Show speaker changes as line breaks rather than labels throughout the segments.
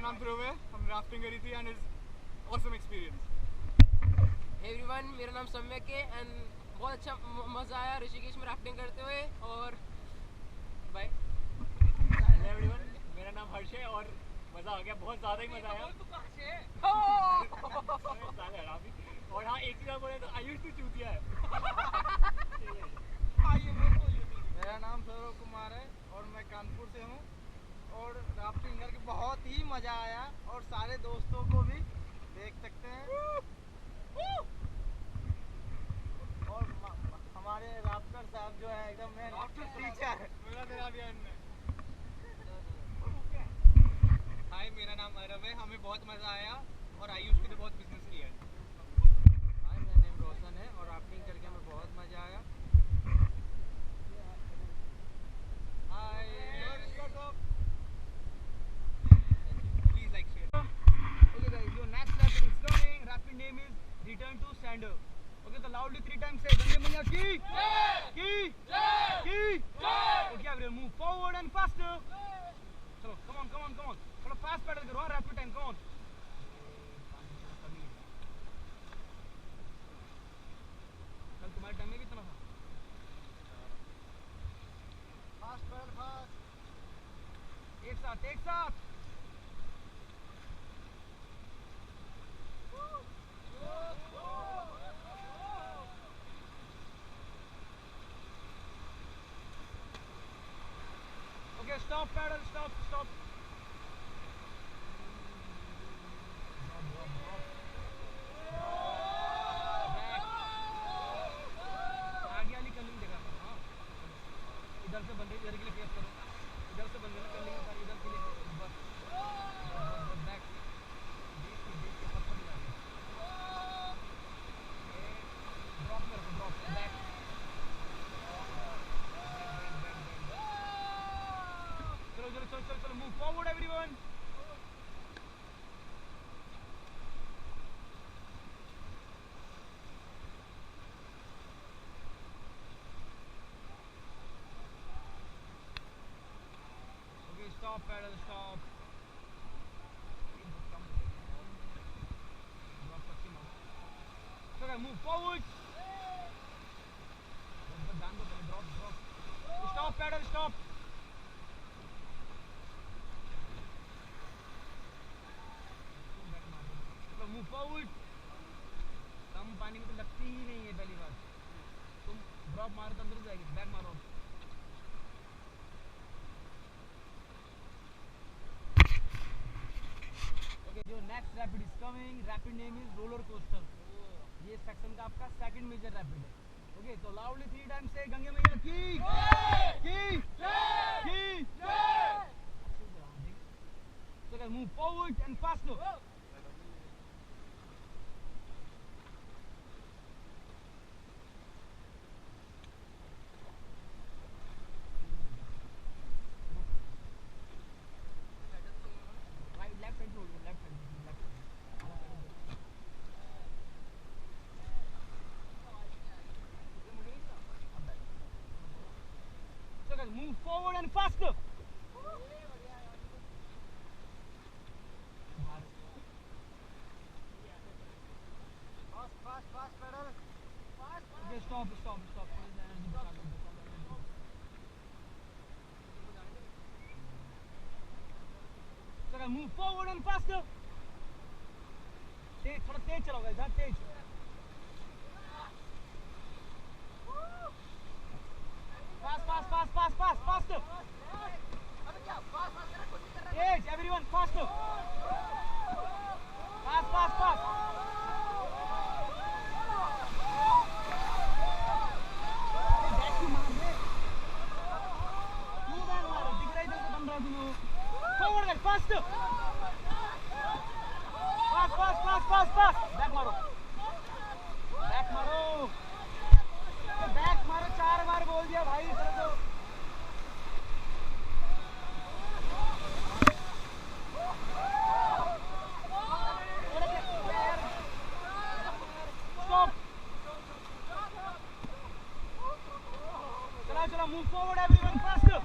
मेरा नाम ध्रुव है, हम राफ्टिंग करी थी and is awesome experience.
Everyone, मेरा नाम सम्यक है एंड बहुत अच्छा मज़ा आया ऋषिकेश में राफ्टिंग करते हुए। और बाय।
हेलो एवरीवन, मेरा नाम हर्ष है और मज़ा आ गया, बहुत ज़्यादा ही मज़ा आया। और हाँ, एक चीज़ बोले तो आयुष तू चूतिया है।
मेरा नाम सौरभ कुमार है और मैं कानपुर से हूँ और राफ्टिंग करके बहुत ही मज़ा आया और सारे दोस्तों को भी देख सकते हैं। और हमारे राफ्टर साहब जो है एकदम मैं टीचर
मेरा भी हाय, मेरा नाम अरब है, हमें बहुत मज़ा आया और आयुष ने बहुत बिजनेस किया है।
हाय, मेरा नाम रोशन है और राफ्टिंग करके हमें बहुत मज़ा आया। Hi,
please like share.
okay guys, your next rapid is coming. Rapid name is Return to Sender. Okay, so loudly 3 times say Ganga Maiya ki okay, everyone move forward and faster. Chalo, come on. थोड़ा fast pedal करो, rapid time, come on. कल तुम्हारे time में भी इतना था। Fast pedal, fast. एक साथ। Okay, stop pedal, stop. आगे वाली कलिंग देखा करो, हाँ। इधर से बंदे इधर के लिए फेस करो, इधर से बंदे ना कलिंग पर इधर के लिए बस बैक देख के पत्थर नहीं डालना। ड्रॉप मेरे को ड्रॉप बैक चलो move forward everyone. Okay, stop paddle, stop. चलो move forward. Drop stop paddle, stop. Move forward. कम पानी में तो लगती ही नहीं है पहली बात। तुम ड्रॉप मारो तो अंदर जाएगी, बैक मारो। ओके, जो next rapid is coming, rapid name is roller coaster. ये सेक्शन का आपका सेकंड मेजर रैपिड है। ओके, तो लाउडली 3 टाइम्स से गंगे मैया की so guys, move forward and faster. Right, left hand hold, left hand. So guys, move forward and faster. Fast pedal. Okay, stop. So guys, move forward and faster. थोड़ा तेज चलाओ guys, तेज। Fast, faster. Yes, everyone, faster. Fast. Forward guys, faster. Fast. Back मारो। Back मारो 4 बार बोल दिया भाई तेरे को। Stop. चलो मूव फॉरवर्ड एवरीवन, फास्टर।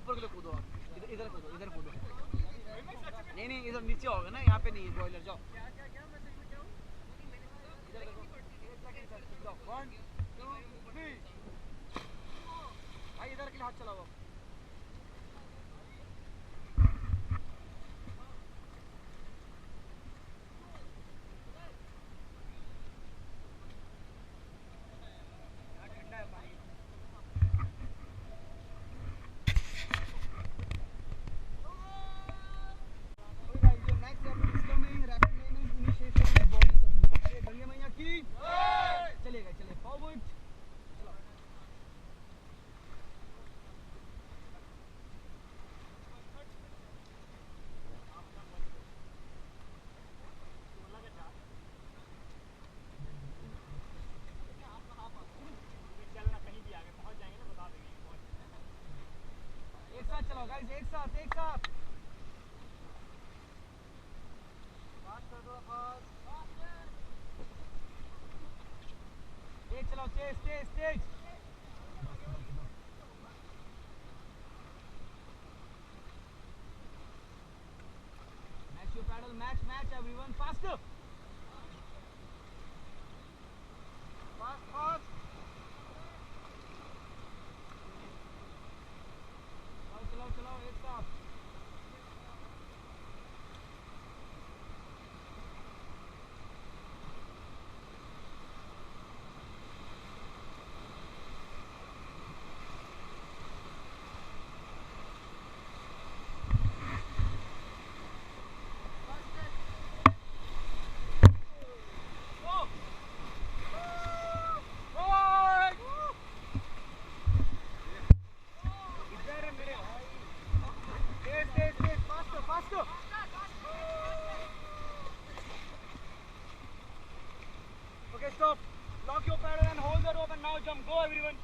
ऊपर के लिए कूदो आप, इधर कूदो, इधर कूदो। नहीं नहीं, इधर नीचे होगा ना, यहाँ पे नहीं है बॉयलर। जाओ इधर जाओ, 1 2 3 भाई इधर के लिए हाथ चलाओ। चलिए फॉरवर्ड चलो।
चलना कहीं भी आगे पहुंच जाएंगे ना, बता देंगे।
एक साथ चलाओ गाइस, एक साथ एक साथ। फास्ट कर दो, फास्ट। तेज चलाओ, तेज तेज तेज। Match your paddle, match match everyone, faster fast fast. चलाओ चलाओ एक साथ। Okay, stop. Lock your pedal and hold the rope and now jump. Go everyone.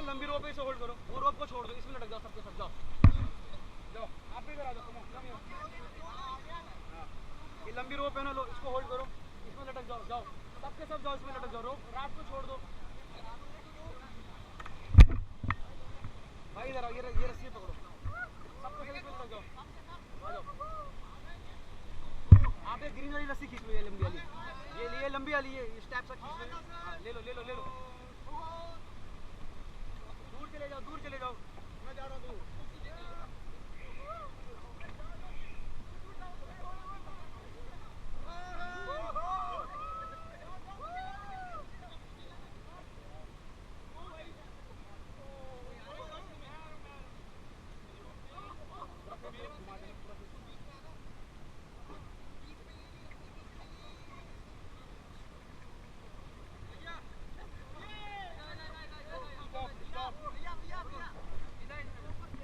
लंबी रोप इसे होल्ड करो, वो रोप को छोड़ दो, इसमें लटक जाओ सबके सब। जाओ जाओ आप भी इधर आ जाओ, कम ऑन ये लंबी रोप है ना, लो इसको होल्ड करो, इसमें लटक जाओ। जाओ सबके सब जाओ, इसमें लटक जाओ। रोप रात को छोड़ दो भाई, इधर आओ, ये रस्सी पकड़ो, सबके सब इसमें लटक जाओ। आ जाओ आप ये ग्रीन वाली रस्सी खींच लो, ये लंबी वाली, ये लंबी वाली, ये स्टेप से खींच लो। ले लो ले लो ले लो, दूर चले जाओ, दूर चले जाओ, मैं जा रहा हूँ दूर।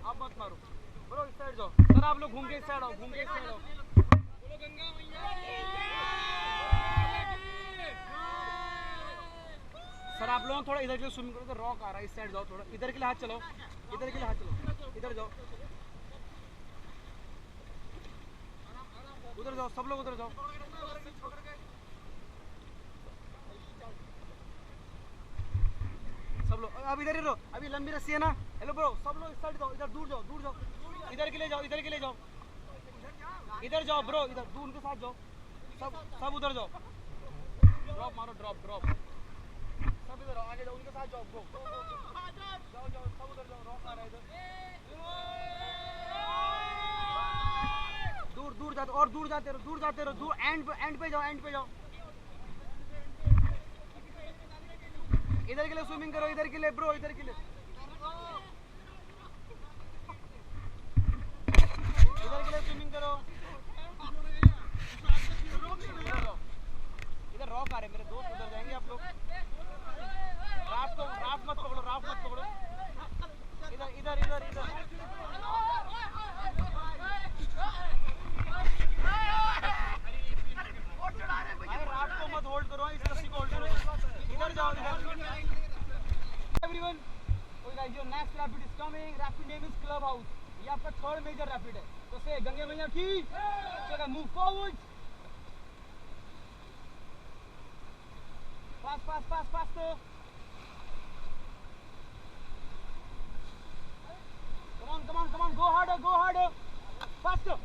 आप मत मारो ब्रो, इस साइड जाओ सर, आप लोग घूम के इस साइड आओ, घूम के इस साइड आओ।
बोलो गंगा मैया
सर आप लोग थोड़ा इधर के लिए स्विमिंग करो, तो रॉक आ रहा है, इस साइड जाओ थोड़ा, इधर के लिए हाथ चलाओ, इधर के लिए हाथ चलाओ, इधर जाओ, उधर जाओ, सब लोग उधर जाओ। सब लोग अब इधर ही रहो, अभी लंबी रस्सी है ना। हेलो ब्रो, सब लोग इस साइड जाओ, इधर दूर जाओ, दूर जाओ, इधर के लिए जाओ, इधर के लिए जाओ, इधर जाओ ब्रो, इधर दूर उनके साथ जाओ, सब उधर जाओ। ड्रॉप मारो, ड्रॉप ड्रॉप, सब इधर आओ, आगे जाओ, उनके साथ जाओ ब्रो, जाओ जाओ सब उधर जाओ, रॉक आ रहा है इधर, दूर दूर जाते और दूर जाते रहो, दूर जाते रहो, दूर एंड पे जाओ, एंड पे जाओ। इधर के लिए स्विमिंग करो, इधर के लिए ब्रो, इधर के लिए, इधर के लिए स्विमिंग करो। ये आपका थर्ड मेजर रैपिड है तो से गंगे मैया की चलो move forward fast come on go harder faster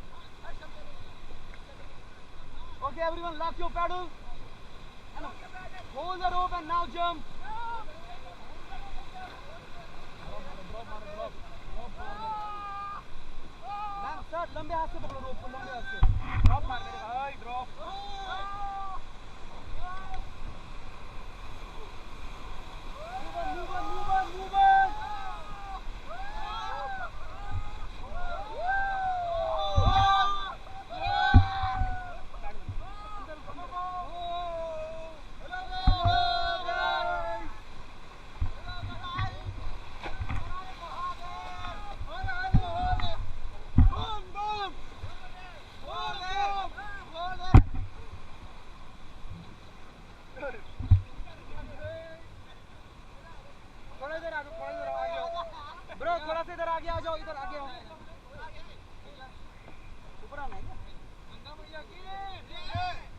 okay everyone lock your paddle and hold the rope and now jump ma'am sir लंबे हाथ से पकड़ो रोप को लंबे हाथ से ड्रॉप मार मेरे भाई ड्रॉप move on थोड़ा इधर आगे ब्रो थोड़ा सा इधर आगे आ जाओ इधर आगे आओ ऊपर आना है क्या गंगा मैया की